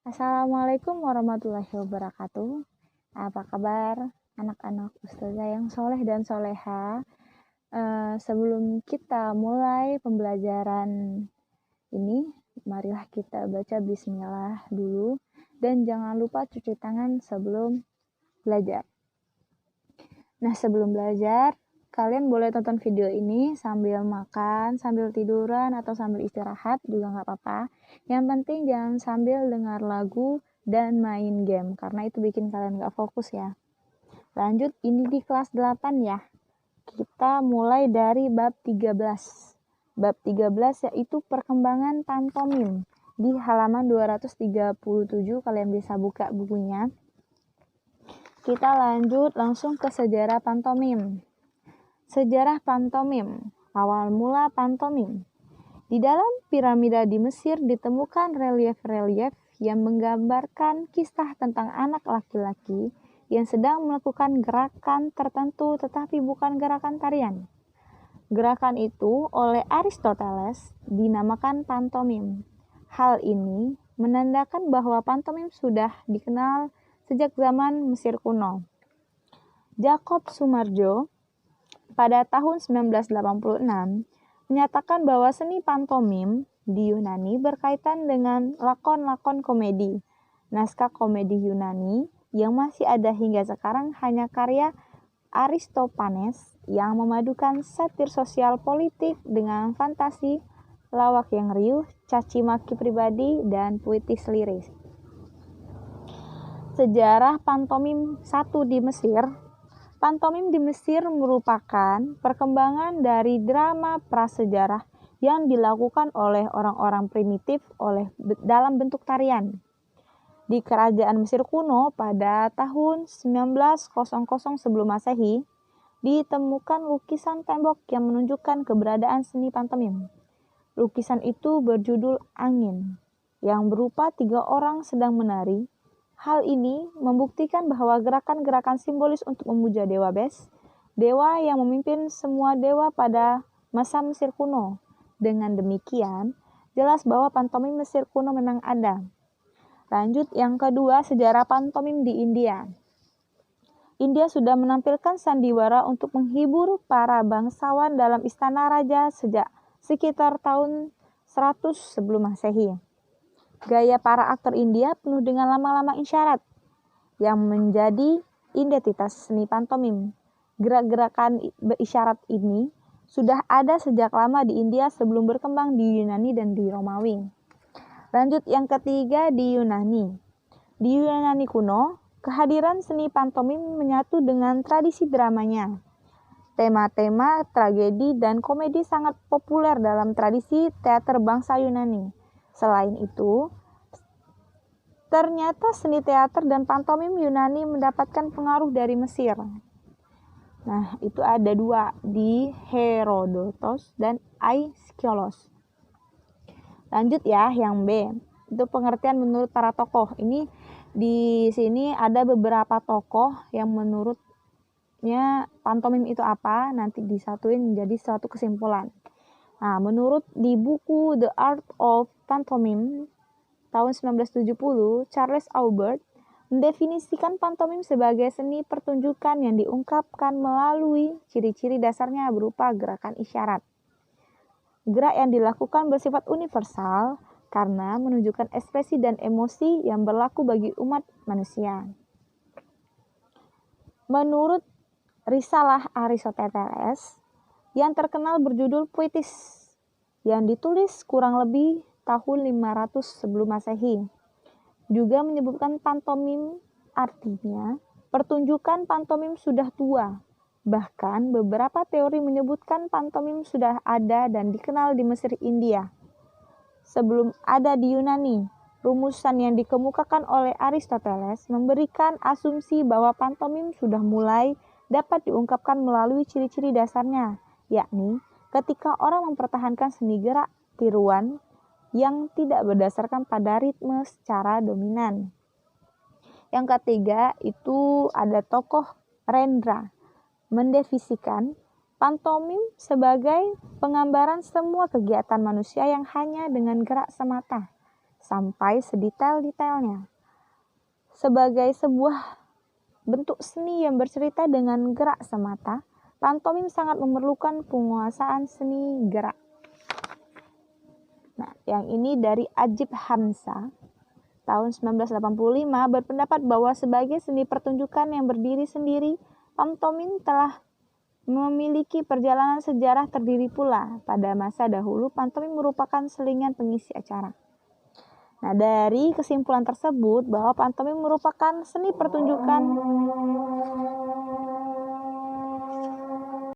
Assalamualaikum warahmatullahi wabarakatuh. Apa kabar anak-anak ustazah yang soleh dan soleha? Sebelum kita mulai pembelajaran ini, marilah kita baca bismillah dulu. Dan jangan lupa cuci tangan sebelum belajar. Nah, sebelum belajar, kalian boleh tonton video ini sambil makan, sambil tiduran, atau sambil istirahat juga nggak apa-apa. Yang penting jangan sambil dengar lagu dan main game, karena itu bikin kalian nggak fokus ya. Lanjut, ini di kelas 8 ya. Kita mulai dari bab 13. Bab 13 yaitu perkembangan pantomim. Di halaman 237 kalian bisa buka bukunya. Kita lanjut langsung ke sejarah pantomim. Sejarah pantomim. Awal mula pantomim. Di dalam piramida di Mesir ditemukan relief-relief yang menggambarkan kisah tentang anak laki-laki yang sedang melakukan gerakan tertentu tetapi bukan gerakan tarian. Gerakan itu oleh Aristoteles dinamakan pantomim. Hal ini menandakan bahwa pantomim sudah dikenal sejak zaman Mesir kuno. Jacob Sumarjo pada tahun 1986 menyatakan bahwa seni pantomim di Yunani berkaitan dengan lakon-lakon komedi. Naskah komedi Yunani yang masih ada hingga sekarang hanya karya Aristophanes yang memadukan satir sosial politik dengan fantasi, lawak yang riuh, caci maki pribadi, dan puitis liris. Sejarah pantomim 1 di Mesir. Pantomim di Mesir merupakan perkembangan dari drama prasejarah yang dilakukan oleh orang-orang primitif dalam bentuk tarian. Di kerajaan Mesir kuno pada tahun 1900 sebelum Masehi, ditemukan lukisan tembok yang menunjukkan keberadaan seni pantomim. Lukisan itu berjudul Angin, yang berupa 3 orang sedang menari. Hal ini membuktikan bahwa gerakan-gerakan simbolis untuk memuja dewa Bes, dewa yang memimpin semua dewa pada masa Mesir kuno. Dengan demikian, jelas bahwa pantomim Mesir kuno memang ada. Lanjut, yang kedua, sejarah pantomim di India. India sudah menampilkan sandiwara untuk menghibur para bangsawan dalam istana raja sejak sekitar tahun 100 sebelum Masehi. Gaya para aktor India penuh dengan lama-lama isyarat yang menjadi identitas seni pantomim. Gerak-gerakan berisyarat ini sudah ada sejak lama di India sebelum berkembang di Yunani dan di Romawi. Lanjut, yang ketiga, di Yunani. Di Yunani kuno, kehadiran seni pantomim menyatu dengan tradisi dramanya. Tema-tema tragedi dan komedi sangat populer dalam tradisi teater bangsa Yunani. Selain itu, ternyata seni teater dan pantomim Yunani mendapatkan pengaruh dari Mesir. Nah, itu ada 2 di Herodotos dan Aeschylus. Lanjut ya, yang B. Itu pengertian menurut para tokoh. Ini di sini ada beberapa tokoh yang menurutnya pantomim itu apa, nanti disatuin menjadi suatu kesimpulan. Nah, menurut di buku The Art of Pantomime tahun 1970, Charles Aubert mendefinisikan pantomim sebagai seni pertunjukan yang diungkapkan melalui ciri-ciri dasarnya berupa gerakan isyarat. Gerak yang dilakukan bersifat universal karena menunjukkan ekspresi dan emosi yang berlaku bagi umat manusia. Menurut risalah Aristoteles yang terkenal berjudul Puitis, yang ditulis kurang lebih tahun 500 sebelum Masehi, juga menyebutkan pantomim artinya pertunjukan pantomim sudah tua. Bahkan beberapa teori menyebutkan pantomim sudah ada dan dikenal di Mesir India sebelum ada di Yunani. Rumusan yang dikemukakan oleh Aristoteles memberikan asumsi bahwa pantomim sudah mulai dapat diungkapkan melalui ciri-ciri dasarnya, yakni ketika orang mempertahankan seni gerak tiruan yang tidak berdasarkan pada ritme secara dominan. Yang ketiga, itu ada tokoh Rendra mendefinisikan pantomim sebagai penggambaran semua kegiatan manusia yang hanya dengan gerak semata, sampai sedetail-detailnya. Sebagai sebuah bentuk seni yang bercerita dengan gerak semata, pantomim sangat memerlukan penguasaan seni gerak. Nah, yang ini dari Ajib Hamzah tahun 1985 berpendapat bahwa sebagai seni pertunjukan yang berdiri sendiri, pantomim telah memiliki perjalanan sejarah terdiri pula. Pada masa dahulu, pantomim merupakan selingan pengisi acara. Nah, dari kesimpulan tersebut bahwa pantomim merupakan seni pertunjukan